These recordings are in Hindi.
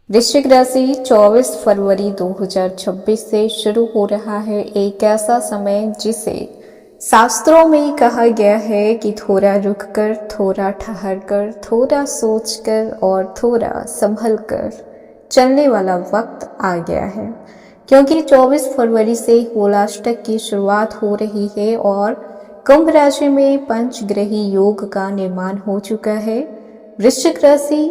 वृश्चिक राशि 24 फरवरी 2026 से शुरू हो रहा है एक ऐसा समय जिसे शास्त्रों में कहा गया है कि थोड़ा रुककर, थोड़ा ठहरकर, थोड़ा सोचकर और थोड़ा संभल कर चलने वाला वक्त आ गया है। क्योंकि 24 फरवरी से होलाष्टक की शुरुआत हो रही है और कुंभ राशि में पंचग्रही योग का निर्माण हो चुका है। वृश्चिक राशि,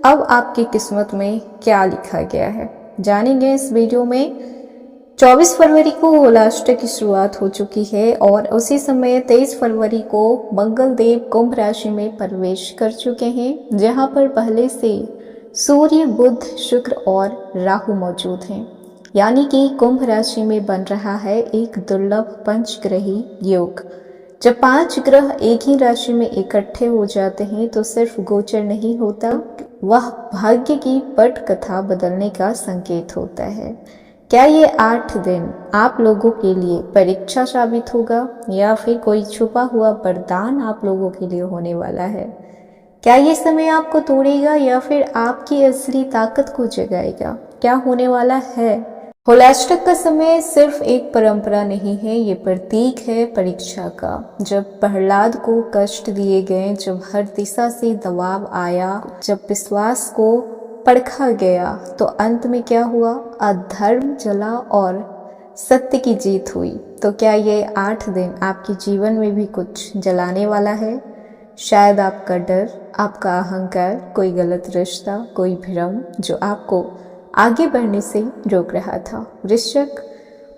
अब आपकी किस्मत में क्या लिखा गया है जानेंगे इस वीडियो में। 24 फरवरी को होलाष्टक की शुरुआत हो चुकी है और उसी समय 23 फरवरी को मंगल देव कुंभ राशि में प्रवेश कर चुके हैं, जहां पर पहले से सूर्य, बुध, शुक्र और राहु मौजूद हैं। यानी कि कुंभ राशि में बन रहा है एक दुर्लभ पंचग्रही योग। जब 5 ग्रह एक ही राशि में इकट्ठे हो जाते हैं तो सिर्फ गोचर नहीं होता, वह भाग्य की पट कथा बदलने का संकेत होता है। क्या ये 8 दिन आप लोगों के लिए परीक्षा साबित होगा या फिर कोई छुपा हुआ वरदान आप लोगों के लिए होने वाला है? क्या ये समय आपको तोड़ेगा या फिर आपकी असली ताकत को जगाएगा? क्या होने वाला है? होलाष्टक का समय सिर्फ एक परंपरा नहीं है, ये प्रतीक है परीक्षा का। जब प्रहलाद को कष्ट दिए गए, जब हर दिशा से दबाव आया, जब विश्वास को परखा गया, तो अंत में क्या हुआ? अधर्म जला और सत्य की जीत हुई। तो क्या ये 8 दिन आपके जीवन में भी कुछ जलाने वाला है? शायद आपका डर, आपका अहंकार, कोई गलत रिश्ता, कोई भ्रम जो आपको आगे बढ़ने से रोक रहा था। वृश्चिक,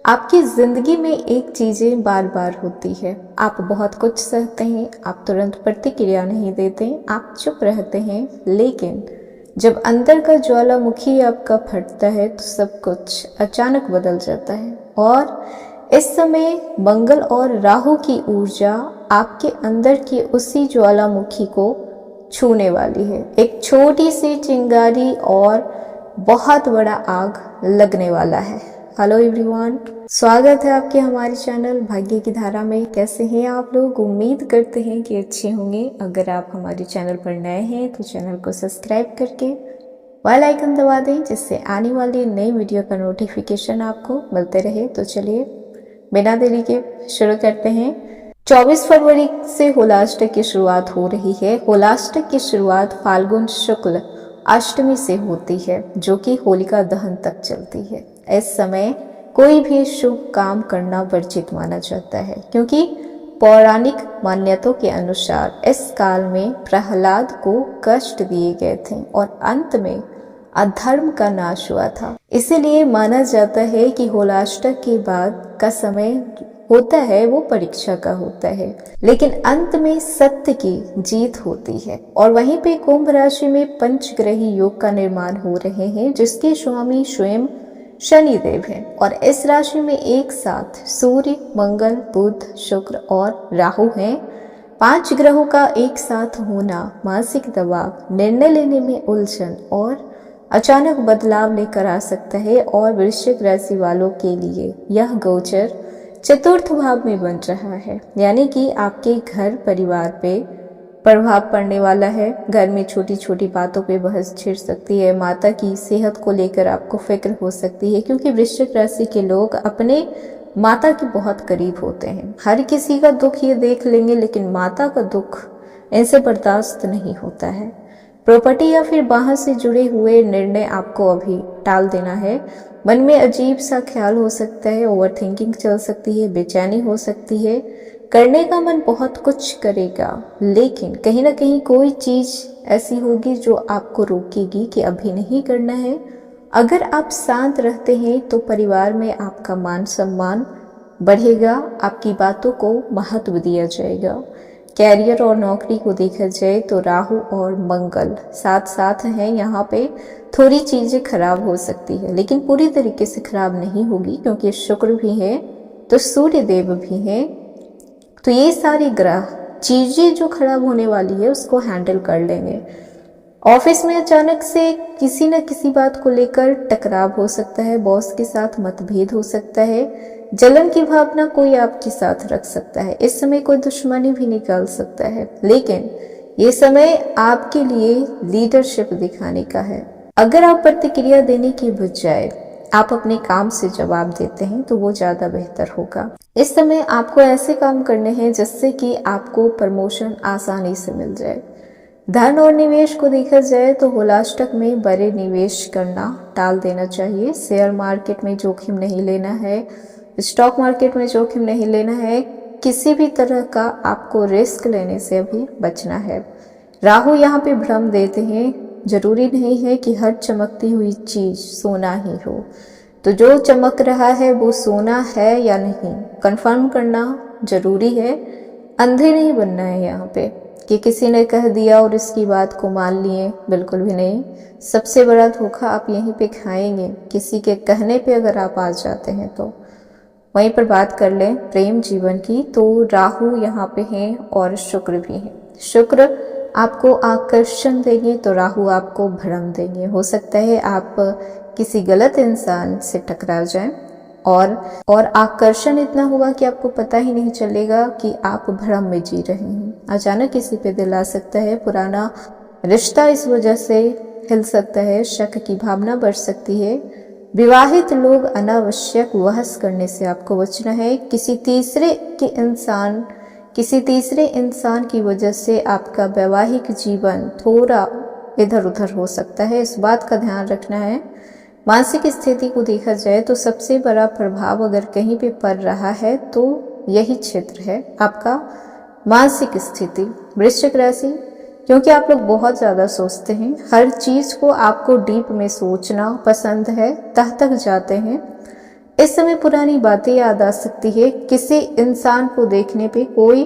आपकी जिंदगी में एक चीजें बार बार होती है। आप बहुत कुछ सहते हैं, आप तुरंत प्रतिक्रिया नहीं देते, आप चुप रहते हैं, लेकिन जब अंदर का ज्वालामुखी आपका फटता है तो सब कुछ अचानक बदल जाता है। और इस समय मंगल और राहु की ऊर्जा आपके अंदर की उसी ज्वालामुखी को छूने वाली है। एक छोटी सी चिंगारी और बहुत बड़ा आग लगने वाला है। हेलो एवरीवन, स्वागत है आपके हमारे चैनल भाग्य की धारा में। कैसे हैं आप लोग? उम्मीद करते हैं कि अच्छे होंगे। अगर आप हमारे चैनल पर नए हैं तो चैनल को सब्सक्राइब करके बेल आइकन दबा दें, जिससे आने वाली नई वीडियो का नोटिफिकेशन आपको मिलते रहे। तो चलिए बिना देरी के शुरू करते हैं। 24 फरवरी से होलाष्टक की शुरुआत हो रही है। होलाष्टक की शुरुआत फाल्गुन शुक्ल अष्टमी से होती है, जो कि होलिका दहन तक चलती है। इस समय कोई भी शुभ काम करना वर्जित माना जाता है, क्योंकि पौराणिक मान्यताओं के अनुसार इस काल में प्रहलाद को कष्ट दिए गए थे और अंत में अधर्म का नाश हुआ था। इसीलिए माना जाता है कि होलाष्टक के बाद का समय होता है वो परीक्षा का होता है, लेकिन अंत में सत्य की जीत होती है। और वहीं पे कुंभ राशि में पंचग्रही योग का निर्माण हो रहे हैं, जिसके स्वामी स्वयं शनिदेव हैं। और इस राशि में एक साथ सूर्य, मंगल, बुध, शुक्र और राहु हैं। 5 ग्रहों का एक साथ होना मानसिक दबाव, निर्णय लेने में उलझन और अचानक बदलाव लेकर आ सकता है। और वृश्चिक राशि वालों के लिए यह गोचर चतुर्थ भाव में बन रहा है, यानी कि आपके घर परिवार पे प्रभाव पड़ने वाला है। घर में छोटी छोटी बातों पे बहस छिड़ सकती है। माता की सेहत को लेकर आपको फिक्र हो सकती है, क्योंकि वृश्चिक राशि के लोग अपने माता के बहुत करीब होते हैं। हर किसी का दुख ये देख लेंगे, लेकिन माता का दुख इनसे बर्दाश्त नहीं होता है। प्रॉपर्टी या फिर बाहर से जुड़े हुए निर्णय आपको अभी टाल देना है। मन में अजीब सा ख्याल हो सकता है, ओवर थिंकिंग चल सकती है, बेचैनी हो सकती है। करने का मन बहुत कुछ करेगा, लेकिन कहीं ना कहीं कोई चीज ऐसी होगी जो आपको रोकेगी कि अभी नहीं करना है। अगर आप शांत रहते हैं तो परिवार में आपका मान सम्मान बढ़ेगा, आपकी बातों को महत्व दिया जाएगा। कैरियर और नौकरी को देखा जाए तो राहु और मंगल साथ साथ हैं। यहाँ पे थोड़ी चीजें खराब हो सकती है, लेकिन पूरी तरीके से खराब नहीं होगी, क्योंकि शुक्र भी है तो सूर्य देव भी है। तो ये सारी ग्रह चीजें जो खराब होने वाली है उसको हैंडल कर लेंगे। ऑफिस में अचानक से किसी न किसी बात को लेकर टकराव हो सकता है, बॉस के साथ मतभेद हो सकता है, जलन की भावना कोई आपके साथ रख सकता है। इस समय कोई दुश्मनी भी निकाल सकता है, लेकिन ये समय आपके लिए लीडरशिप दिखाने का है। अगर आप प्रतिक्रिया देने की बजाय आप अपने काम से जवाब देते हैं तो वो ज़्यादा बेहतर होगा। इस समय आपको ऐसे काम करने हैं जिससे कि आपको प्रमोशन आसानी से मिल जाए। धन और निवेश को देखा जाए तो होलाष्टक में बड़े निवेश करना टाल देना चाहिए। शेयर मार्केट में जोखिम नहीं लेना है, स्टॉक मार्केट में जोखिम नहीं लेना है, किसी भी तरह का आपको रिस्क लेने से अभी बचना है। राहु यहाँ पे भ्रम देते हैं, जरूरी नहीं है कि हर चमकती हुई चीज सोना ही हो, तो जो चमक रहा है वो सोना है या नहीं कंफर्म करना जरूरी है। अंधे नहीं बनना है यहाँ पे कि किसी ने कह दिया और इसकी बात को मान लिए, बिल्कुल भी नहीं। सबसे बड़ा धोखा आप यहीं पे खाएंगे, किसी के कहने पे अगर आप आ जाते हैं तो। वहीं पर बात कर लें प्रेम जीवन की, तो राहु यहाँ पे हैं और शुक्र भी हैं। शुक्र आपको आकर्षण देंगे तो राहु आपको भ्रम देंगे। हो सकता है आप किसी गलत इंसान से टकरा जाएं और आकर्षण इतना होगा कि आपको पता ही नहीं चलेगा कि आप भ्रम में जी रहे हैं। अचानक किसी पे दिल आ सकता है, पुराना रिश्ता इस वजह से हिल सकता है, शक की भावना बढ़ सकती है। विवाहित लोग अनावश्यक बहस करने से आपको बचना है। किसी तीसरे इंसान की वजह से आपका वैवाहिक जीवन थोड़ा इधर उधर हो सकता है, इस बात का ध्यान रखना है। मानसिक स्थिति को देखा जाए तो सबसे बड़ा प्रभाव अगर कहीं पे पड़ रहा है तो यही क्षेत्र है आपका मानसिक स्थिति। वृश्चिक राशि, क्योंकि आप लोग बहुत ज़्यादा सोचते हैं, हर चीज़ को आपको डीप में सोचना पसंद है, तह तक जाते हैं। इस समय पुरानी बातें याद आ सकती है। किसी इंसान को देखने पे कोई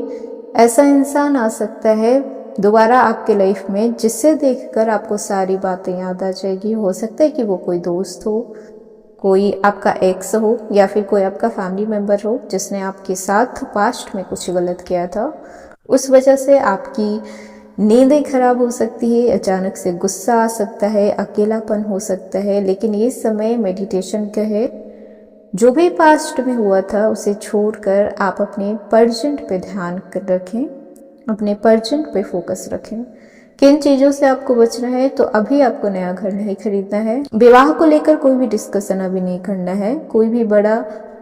ऐसा इंसान आ सकता है दोबारा आपके लाइफ में जिसे देखकर आपको सारी बातें याद आ जाएगी। हो सकता है कि वो कोई दोस्त हो, कोई आपका एक्स हो, या फिर कोई आपका फैमिली मेम्बर हो जिसने आपके साथ पास्ट में कुछ गलत किया था। उस वजह से आपकी नींदें खराब हो सकती है, अचानक से गुस्सा आ सकता है, अकेलापन हो सकता है। लेकिन ये समय मेडिटेशन का है। जो भी पास्ट में हुआ था उसे छोड़कर आप अपने प्रेजेंट पे ध्यान रखें, अपने प्रेजेंट पे फोकस रखें। किन चीज़ों से आपको बचना है, तो अभी आपको नया घर नहीं खरीदना है, विवाह को लेकर कोई भी डिस्कशन अभी नहीं करना है, कोई भी बड़ा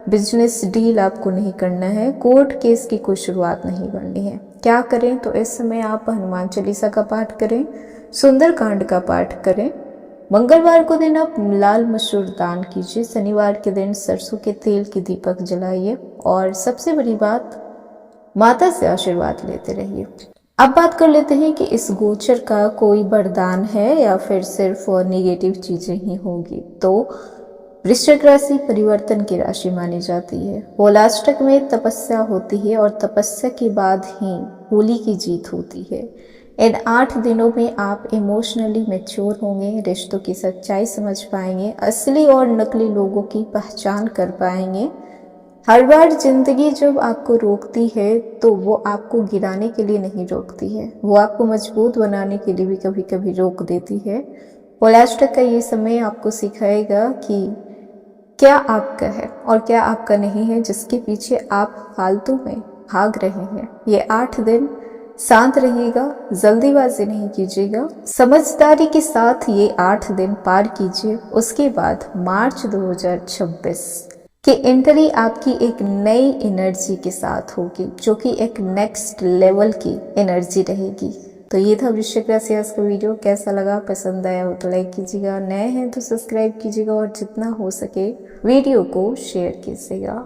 बिजनेस डील आपको नहीं करना है, कोर्ट केस की कोई शुरुआत नहीं करनी है। क्या करें, तो इस समय आप हनुमान चालीसा का पाठ करें, सुंदरकांड का पाठ करें। मंगलवार को दिन आप लाल मसूर दान कीजिए, शनिवार के दिन सरसों के तेल की दीपक जलाइए और सबसे बड़ी बात, माता से आशीर्वाद लेते रहिए। अब बात कर लेते हैं कि इस गोचर का कोई वरदान है या फिर सिर्फ नेगेटिव चीजें ही होंगी। तो वृश्चिक राशि परिवर्तन की राशि मानी जाती है। होलाष्टक में तपस्या होती है और तपस्या के बाद ही होली की जीत होती है। इन 8 दिनों में आप इमोशनली मैच्योर होंगे, रिश्तों की सच्चाई समझ पाएंगे, असली और नकली लोगों की पहचान कर पाएंगे। हर बार जिंदगी जब आपको रोकती है तो वो आपको गिराने के लिए नहीं रोकती है, वो आपको मजबूत बनाने के लिए भी कभी कभी रोक देती है। होलाष्टक का ये समय आपको सिखाएगा कि क्या आपका है और क्या आपका नहीं है, जिसके पीछे आप फालतू में भाग रहे हैं। ये 8 दिन शांत रहिएगा, जल्दीबाजी नहीं कीजिएगा, समझदारी के साथ ये 8 दिन पार कीजिए। उसके बाद मार्च 2026 की एंट्री आपकी एक नई एनर्जी के साथ होगी, जो कि एक नेक्स्ट लेवल की एनर्जी रहेगी। तो ये था वृश्चिक राशि आज का वीडियो। कैसा लगा, पसंद आया हो तो लाइक कीजिएगा, नए हैं तो सब्सक्राइब कीजिएगा और जितना हो सके वीडियो को शेयर कीजिएगा।